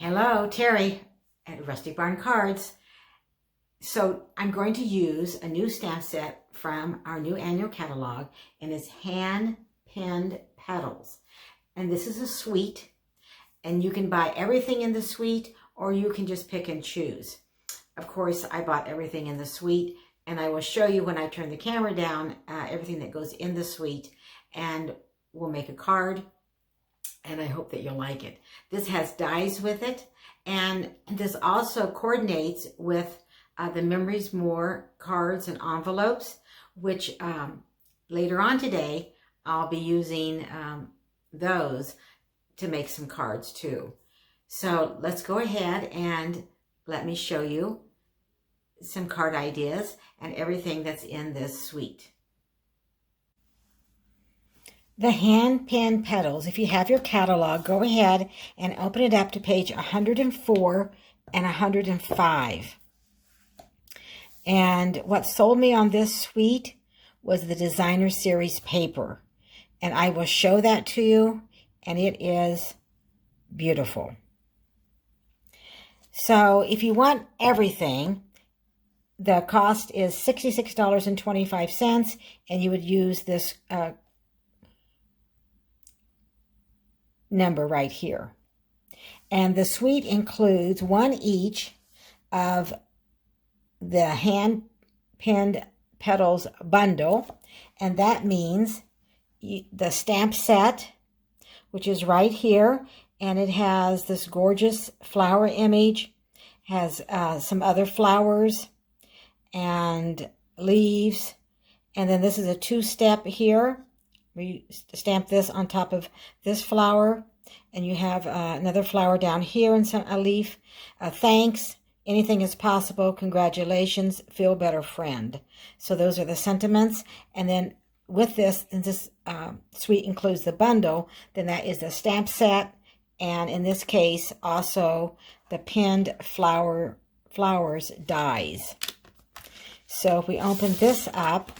Hello, Terry at Rustic Barn Cards. So I'm going to use a new stamp set from our new annual catalog, and it's hand-pinned petals. And this is a suite, and you can buy everything in the suite, or you can just pick and choose. Of course, I bought everything in the suite, and I will show you when I turn the camera down everything that goes in the suite, and we'll make a card. And I hope that you'll like it. This has dies with it, and this also coordinates with the Memories More cards and envelopes, which later on today I'll be using those to make some cards too. So let's go ahead and let me show you some card ideas and everything that's in this suite. The hand-pinned petals, if you have your catalog, go ahead and open it up to page 104 and 105. And what sold me on this suite was the designer series paper. And I will show that to you, and it is beautiful. So if you want everything, the cost is $66.25, and you would use this number right here. And the suite includes one each of the hand-pinned petals bundle, and that means the stamp set, which is right here, and it has this gorgeous flower image, has some other flowers and leaves, and then this is a two-step here. You stamp this on top of this flower, and you have another flower down here and a leaf. Thanks, anything is possible, congratulations, feel better, friend. So those are the sentiments. And then with this, since this suite includes the bundle, then that is the stamp set, and in this case also the pinned flowers dies. So if we open this up,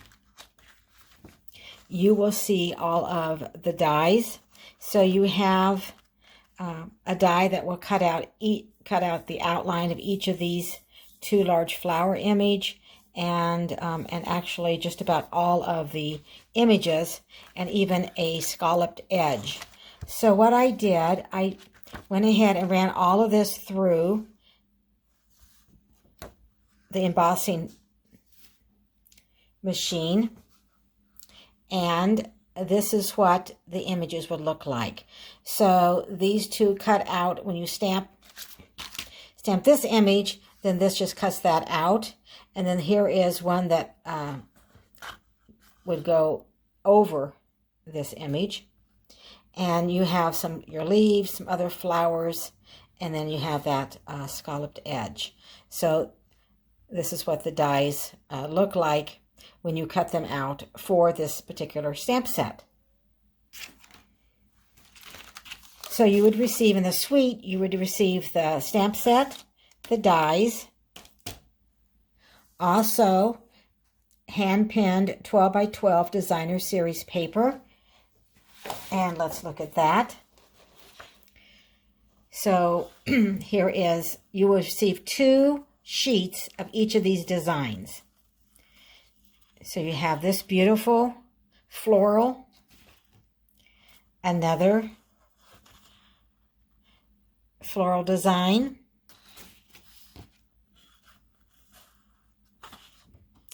you will see all of the dies. So you have a die that will cut out the outline of each of these two large flower image, and actually just about all of the images, and even a scalloped edge. So what I did, I went ahead and ran all of this through the embossing machine. And this is what the images would look like. So these two cut out, when you stamp this image, then this just cuts that out. And then here is one that would go over this image. And you have your leaves, some other flowers, and then you have that scalloped edge. So this is what the dies look like when you cut them out for this particular stamp set. So you would receive in the suite, you would receive the stamp set, the dies, also hand-pinned 12 by 12 designer series paper. And let's look at that. So here is, you will receive 2 sheets of each of these designs. So you have this beautiful floral, another floral design,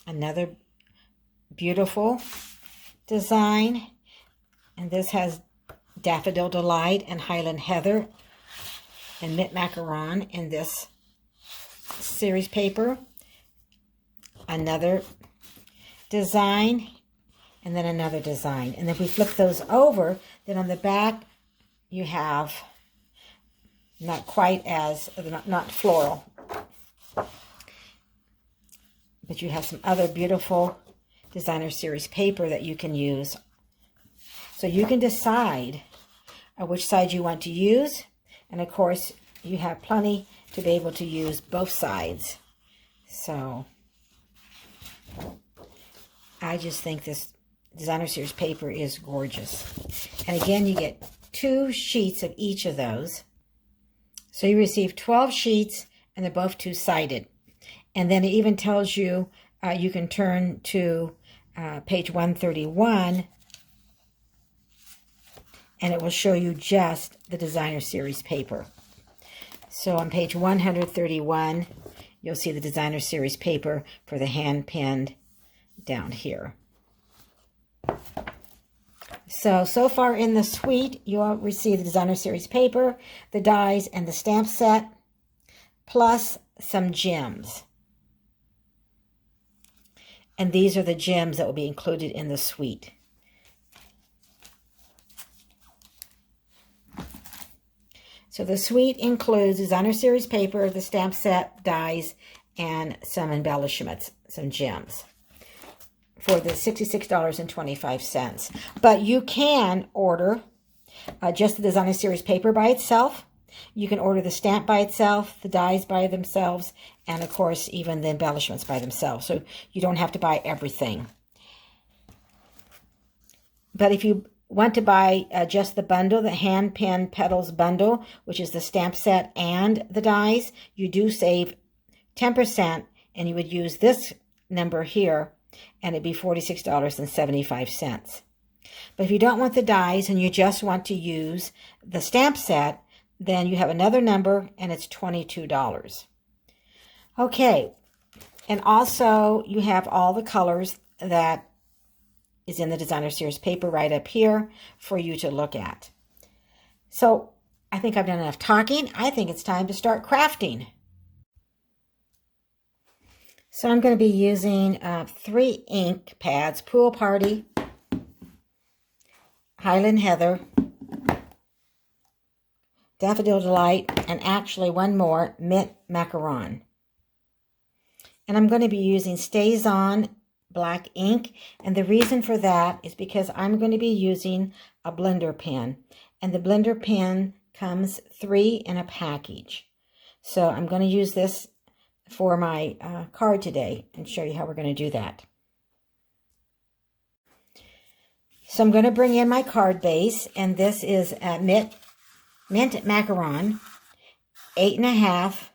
another beautiful design, and this has Daffodil Delight and Highland Heather and Mint Macaron in this series paper, another design, and then another design. And if we flip those over, then on the back you have not quite as, not floral, but you have some other beautiful designer series paper that you can use. So you can decide which side you want to use, and of course you have plenty to be able to use both sides. So I just think this designer series paper is gorgeous. And again, you get 2 sheets of each of those. So you receive 12 sheets, and they're both two-sided. And then it even tells you you can turn to page 131, and it will show you just the designer series paper. So on page 131, you'll see the designer series paper for the hand pinned down here. So far in the suite, you'll receive the designer series paper, the dies, and the stamp set, plus some gems. And these are the gems that will be included in the suite. So the suite includes designer series paper, the stamp set, dies, and some embellishments, some gems, for the $66.25. But you can order just the designer series paper by itself. You can order the stamp by itself, the dies by themselves, and of course even the embellishments by themselves. So you don't have to buy everything. But if you want to buy just the bundle, the hand pinned petals bundle, which is the stamp set and the dies, you do save 10%, and you would use this number here, and it'd be $46.75. But if you don't want the dies and you just want to use the stamp set, then you have another number, and it's $22. Okay, and also you have all the colors that is in the designer series paper right up here for you to look at. So I think I've done enough talking. I think it's time to start crafting. So I'm going to be using 3 ink pads: Pool Party, Highland Heather, Daffodil Delight, and actually one more, Mint Macaron. And I'm going to be using Stays On black ink, and the reason for that is because I'm going to be using a blender pen, and the blender pen comes 3 in a package. So I'm going to use this for my card today and show you how we're going to do that. So I'm going to bring in my card base, and this is Mint Macaron, 8.5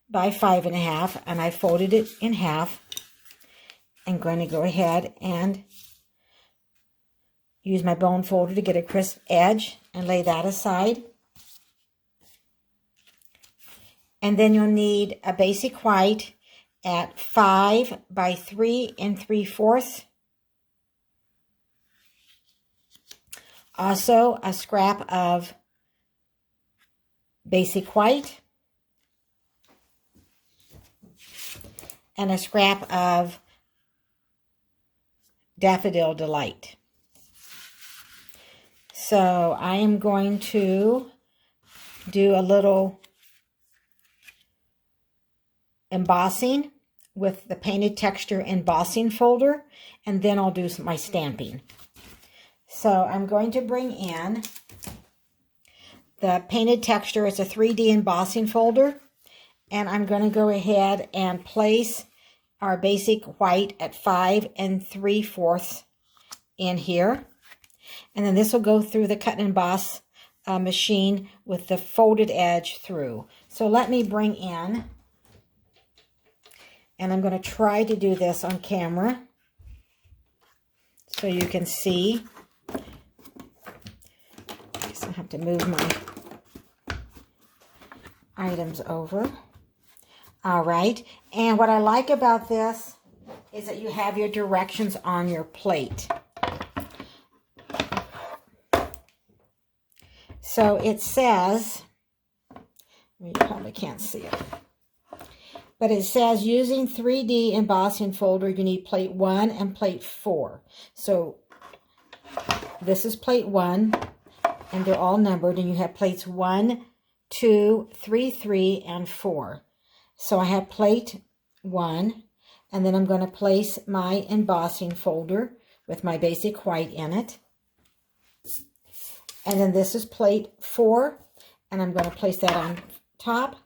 by 5.5, and I folded it in half. I'm going to go ahead and use my bone folder to get a crisp edge and lay that aside. And then you'll need a basic white at 5 by 3 3/4. Also a scrap of basic white and a scrap of Daffodil Delight. So I am going to do a little embossing with the painted texture embossing folder, and then I'll do my stamping. So I'm going to bring in the painted texture. It's a 3D embossing folder, and I'm going to go ahead and place our basic white at 5 3/4 in here. And then this will go through the cut and emboss machine with the folded edge through. So let me bring in, and I'm going to try to do this on camera so you can see. I guess I have to move my items over. All right, and what I like about this is that you have your directions on your plate. So it says, you probably can't see it, but it says using 3D embossing folder, you need plate 1 and plate 4. So this is plate 1, and they're all numbered, and you have plates 1, 2, 3, 3, and 4. So I have plate 1, and then I'm going to place my embossing folder with my basic white in it. And then this is plate 4, and I'm going to place that on top.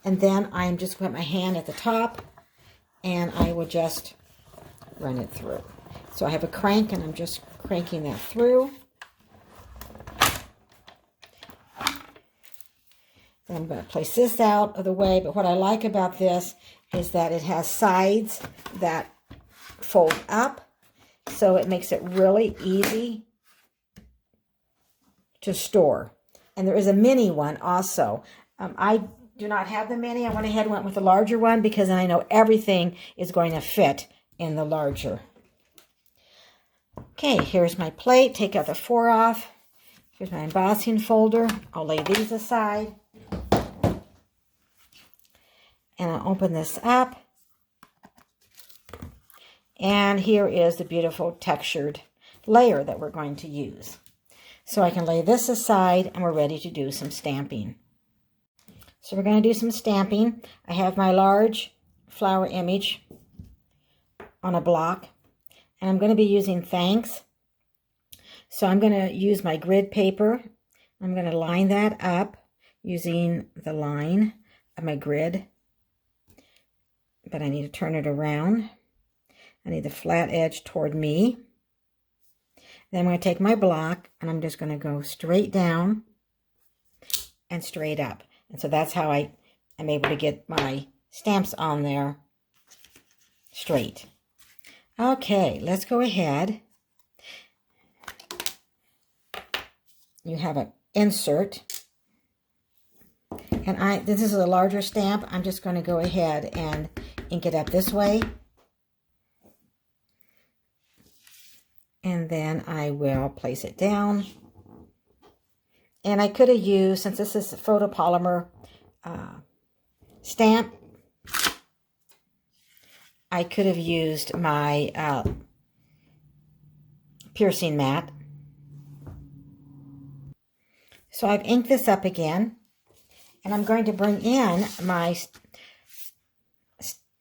And then I'm just going to put my hand at the top, and I will just run it through. So I have a crank, and I'm just cranking that through. And I'm going to place this out of the way, but what I like about this is that it has sides that fold up, so it makes it really easy to store. And there is a mini one also. I do not have the mini. I went ahead and went with the larger one because I know everything is going to fit in the larger. Okay, here's my plate. Take out the 4 off. Here's my embossing folder. I'll lay these aside. And I'll open this up. And here is the beautiful textured layer that we're going to use. So I can lay this aside and we're ready to do some stamping. So we're going to do some stamping. I have my large flower image on a block. And I'm going to be using thanks. So I'm going to use my grid paper. I'm going to line that up using the line of my grid. But I need to turn it around. I need the flat edge toward me. Then I'm going to take my block and I'm just going to go straight down and straight up. And so that's how I am able to get my stamps on there straight. Okay, let's go ahead. You have an insert. And this is a larger stamp. I'm just going to go ahead and ink it up this way. And then I will place it down. And I could have used, since this is a photopolymer stamp, I could have used my piercing mat. So I've inked this up again. And I'm going to bring in my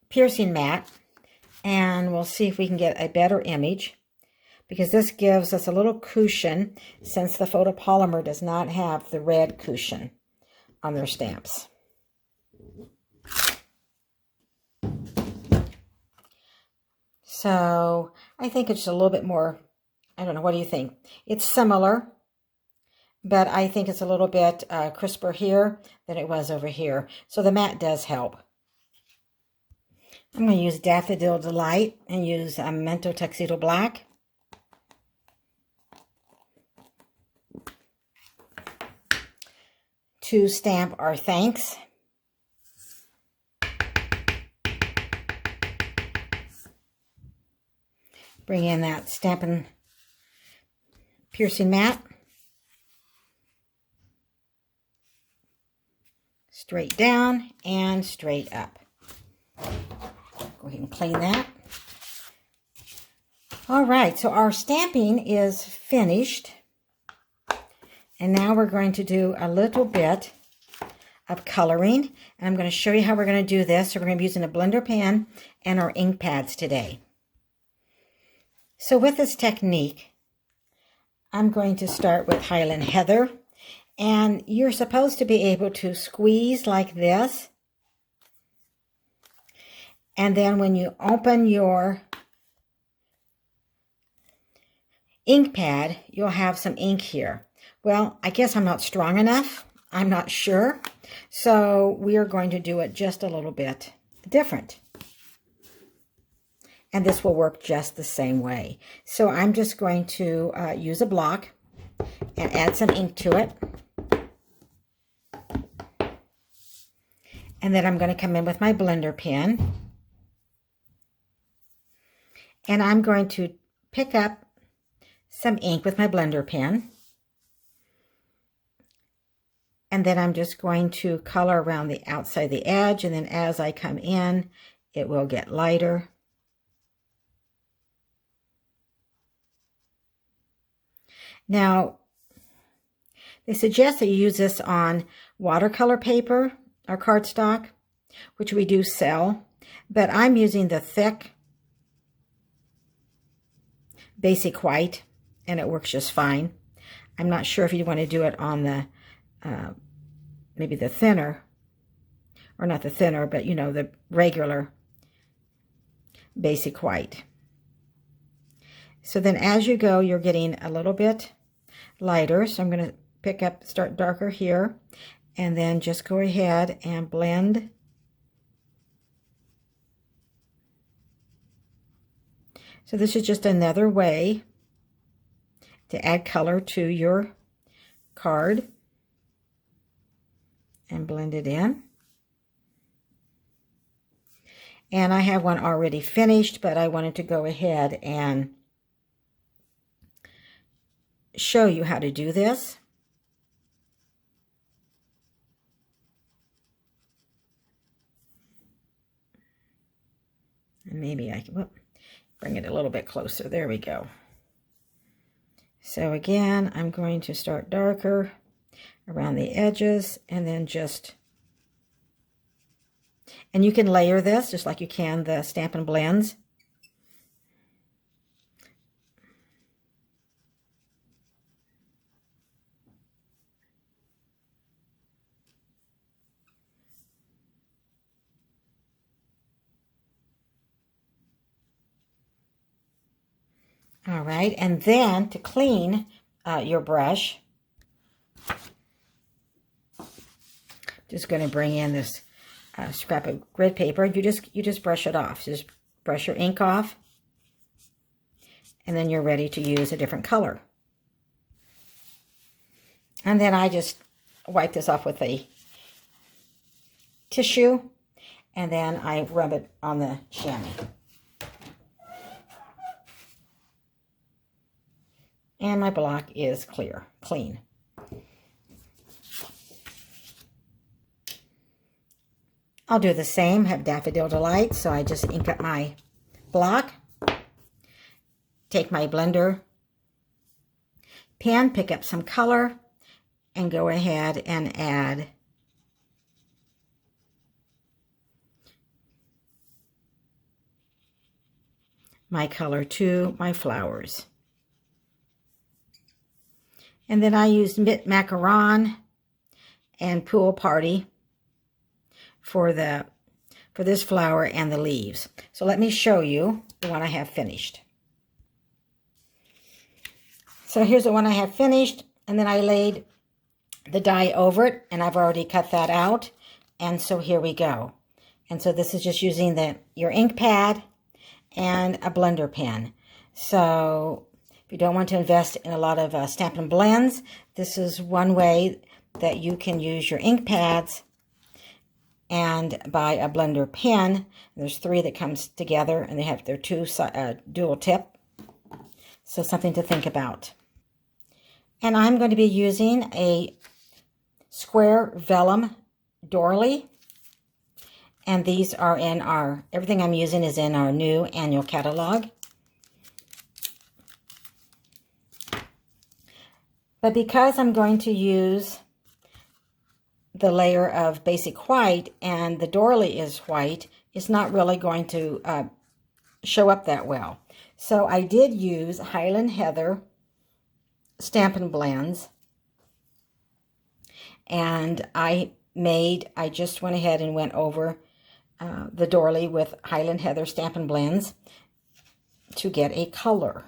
piercing mat. And we'll see if we can get a better image, because this gives us a little cushion since the photopolymer does not have the red cushion on their stamps. So I think it's a little bit more, I don't know, what do you think? It's similar, but I think it's a little bit crisper here than it was over here. So the mat does help. I'm going to use Daffodil Delight and use Mento Tuxedo Black. To stamp our thanks. Bring in that Stampin' piercing mat. Straight down and straight up. Go ahead and clean that. All right, so our stamping is finished. And now we're going to do a little bit of coloring. And I'm going to show you how we're going to do this. So we're going to be using a blender pen and our ink pads today. So with this technique, I'm going to start with Highland Heather. And you're supposed to be able to squeeze like this. And then when you open your ink pad, you'll have some ink here. Well, I guess I'm not strong enough. I'm not sure. So we are going to do it just a little bit different. And this will work just the same way. So I'm just going to use a block and add some ink to it. And then I'm going to come in with my blender pen. And I'm going to pick up some ink with my blender pen. And then I'm just going to color around the outside of the edge. And then as I come in, it will get lighter. Now, they suggest that you use this on watercolor paper or cardstock, which we do sell. But I'm using the thick basic white, and it works just fine. I'm not sure if you want to do it on the maybe the thinner, or not the thinner, but you know, the regular basic white. So then as you go, you're getting a little bit lighter. So I'm going to pick up, start darker here, And then just go ahead and blend. So this is just another way to add color to your card and blend it in. And I have one already finished, but I wanted to go ahead and show you how to do this. And maybe I can bring it a little bit closer. There we go. So again, I'm going to start darker around the edges and then just, and you can layer this just like you can the Stampin' Blends. All right, and then to clean your brush, just going to bring in this scrap of grid paper. You just brush it off. Just brush your ink off, and then you're ready to use a different color. And then I just wipe this off with a tissue, and then I rub it on the chamois. And my block is clean. I'll do the same, have Daffodil Delight, so I just ink up my block, take my blender pen, pick up some color, and go ahead and add my color to my flowers. And then I used Macaron and Pool Party for this flower and the leaves. So let me show you the one I have finished. So here's the one I have finished, and then I laid the die over it, and I've already cut that out. And so here we go. And so this is just using your ink pad and a blender pen. So if you don't want to invest in a lot of Stampin' Blends, this is one way that you can use your ink pads and buy a blender pen. There's 3 that comes together, and they have their 2 dual tip. So something to think about. And I'm going to be using a square vellum doily. And these are in everything I'm using is in our new annual catalog. But because I'm going to use the layer of basic white and the doily is white, it's not really going to show up that well. So I did use Highland Heather Stampin' Blends, and I just went ahead and went over the doily with Highland Heather Stampin' Blends to get a color.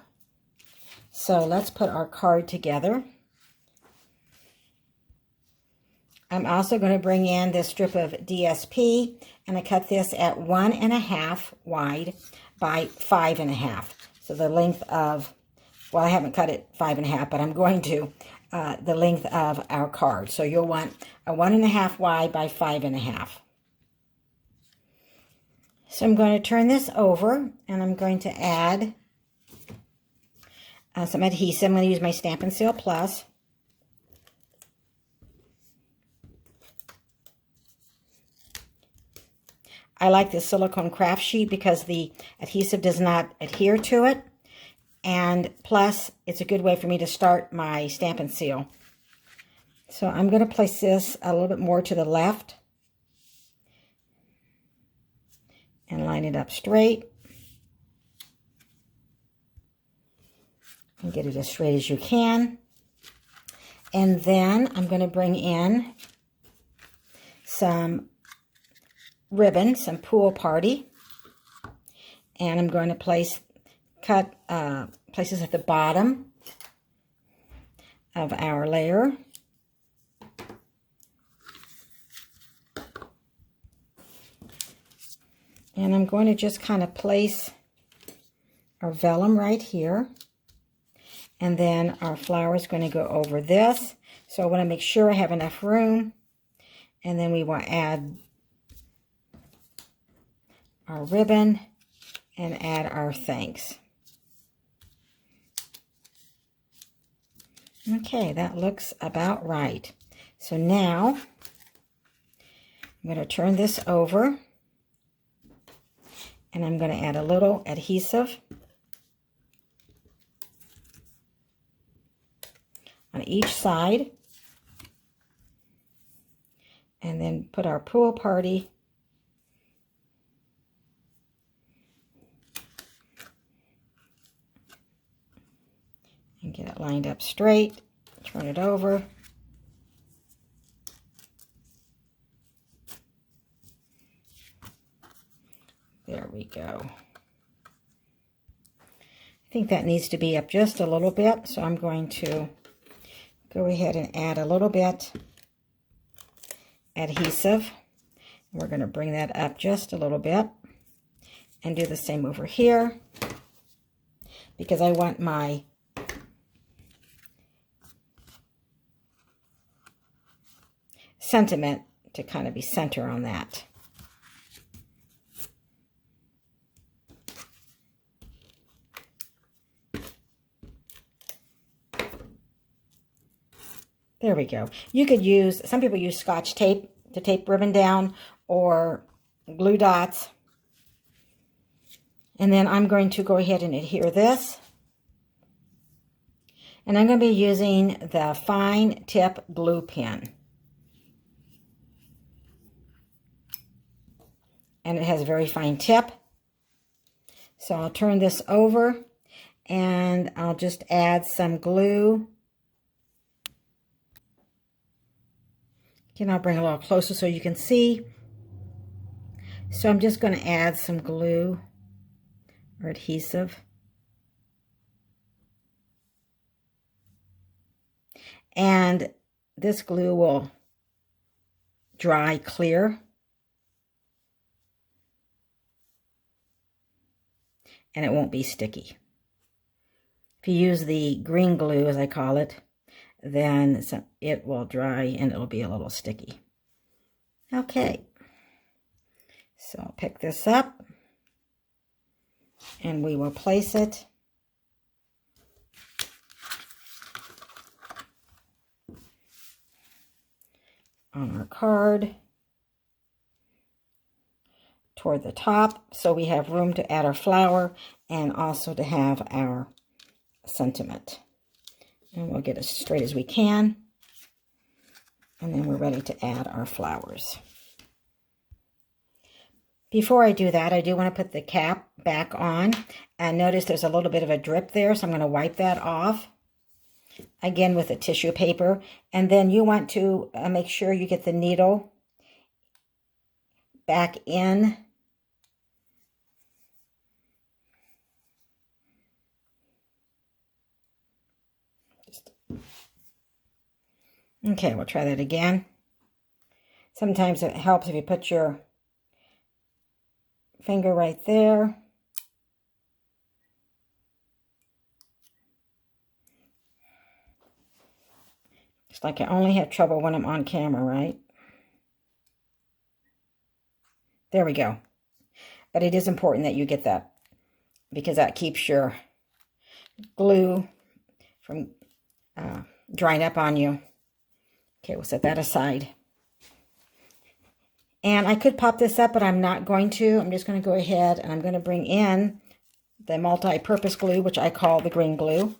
So let's put our card together. I'm also going to bring in this strip of DSP, and I cut this at 1.5 wide by 5.5. So the length of, well, I haven't cut it 5.5, but I'm going to, the length of our card. So you'll want a 1.5 wide by 5.5. So I'm going to turn this over, and I'm going to add some adhesive. I'm going to use my Stampin' Seal Plus. I like this silicone craft sheet because the adhesive does not adhere to it. And plus, it's a good way for me to start my Stampin' Seal. So I'm going to place this a little bit more to the left and line it up straight. And get it as straight as you can. And then I'm going to bring in some ribbon, some Pool Party, and I'm going to place this at the bottom of our layer, And I'm going to just kind of place our vellum right here. And then our flower is going to go over this. So I want to make sure I have enough room. And then we will add our ribbon and add our thanks. Okay, that looks about right. So now I'm going to turn this over and I'm going to add a little adhesive on each side and then put our pool party and get it lined up straight. Turn it over. There we go. I think that needs to be up just a little bit, so I'm going to go ahead and add a little bit adhesive. We're going to bring that up just a little bit and do the same over here because I want my sentiment to kind of be center on that. There we go. You could use, some people use Scotch tape to tape ribbon down or glue dots. And then I'm going to go ahead and adhere this. And I'm going to be using the fine tip glue pen. And it has a very fine tip. So I'll turn this over and I'll just add some glue. Again, I'll bring it a little closer so you can see. So I'm just going to add some glue or adhesive. And this glue will dry clear. And it won't be sticky. If you use the green glue, as I call it, then it will dry and it'll be a little sticky. Okay, so I'll pick this up and we will place it on our card toward the top so we have room to add our flower and also to have our sentiment. And we'll get as straight as we can. And then we're ready to add our flowers. Before I do that, I do want to put the cap back on. And notice there's a little bit of a drip there, so I'm going to wipe that off. Again with a tissue paper. And then you want to make sure you get the needle back in. Okay, we'll try that again. Sometimes it helps if you put your finger right there. It's like I only have trouble when I'm on camera, right? There we go. But it is important that you get that because that keeps your glue from drying up on you. Okay, we'll set that aside. And I could pop this up, but I'm not going to. I'm just going to go ahead and I'm going to bring in the multi-purpose glue, which I call the green glue.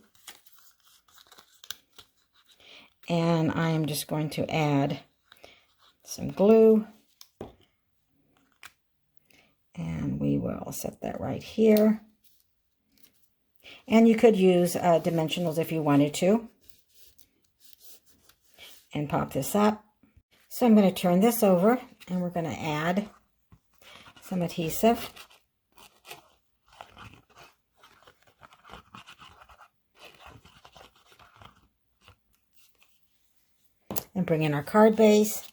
And I am just going to add some glue. And we will set that right here. And you could use dimensionals if you wanted to. And pop this up. So I'm going to turn this over and we're going to add some adhesive. And bring in our card base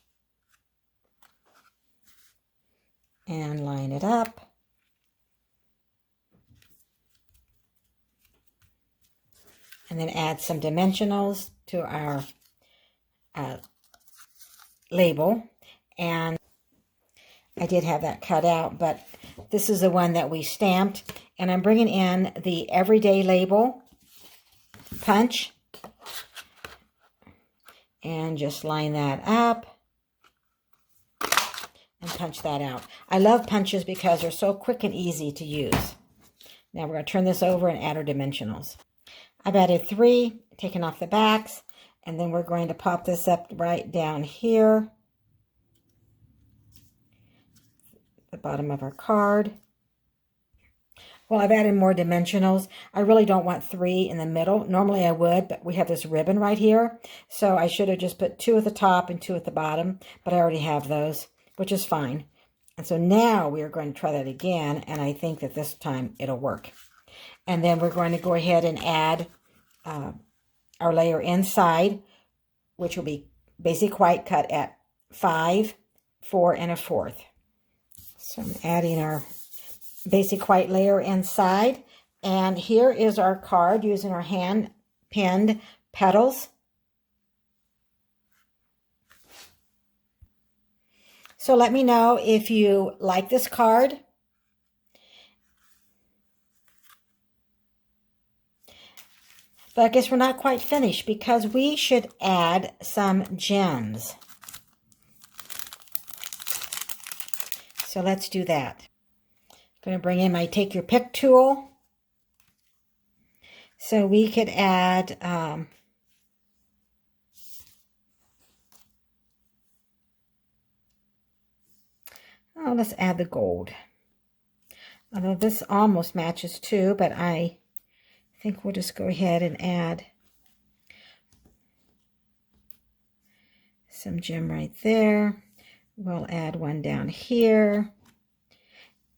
and line it up. and then add some dimensionals to our label. And I did have that cut out, but this is the one that we stamped. And I'm bringing in the everyday label punch and just line that up and punch that out. I love punches because they're so quick and easy to use. Now we're going to turn this over and add our dimensionals. I've added 3, taking off the backs, and then we're going to pop this up right down here, the bottom of our card. Well, I've added more dimensionals. I really don't want 3 in the middle. Normally I would, but we have this ribbon right here. So I should have just put 2 at the top and 2 at the bottom, but I already have those, which is fine. And so now we are going to try that again, and I think that this time it'll work. And then we're going to go ahead and add our layer inside, which will be basic white cut at 5, 4 1/4. So I'm adding our basic white layer inside, and here is our card using our hand pinned petals. So let me know if you like this card. But I guess we're not quite finished because we should add some gems. So let's do that. I'm going to bring in my Take Your Pick tool. So we could add let's add the gold. Although this almost matches too, but I think we'll just go ahead and add some gem right there. We'll add one down here.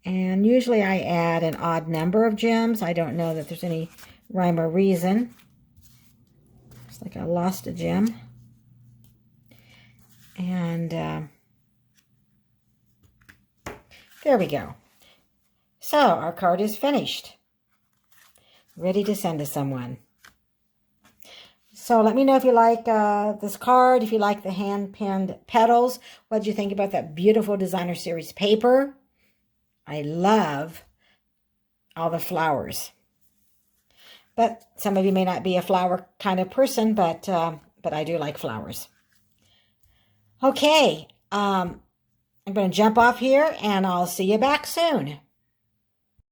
And usually I add an odd number of gems. I don't know that there's any rhyme or reason. It's like I lost a gem. And there we go. So our card is finished. Ready to send to someone. So let me know if you like this card, if you like the hand-pinned petals. What did you think about that beautiful designer series paper? I love all the flowers. But some of you may not be a flower kind of person, but I do like flowers. Okay, I'm going to jump off here, and I'll see you back soon.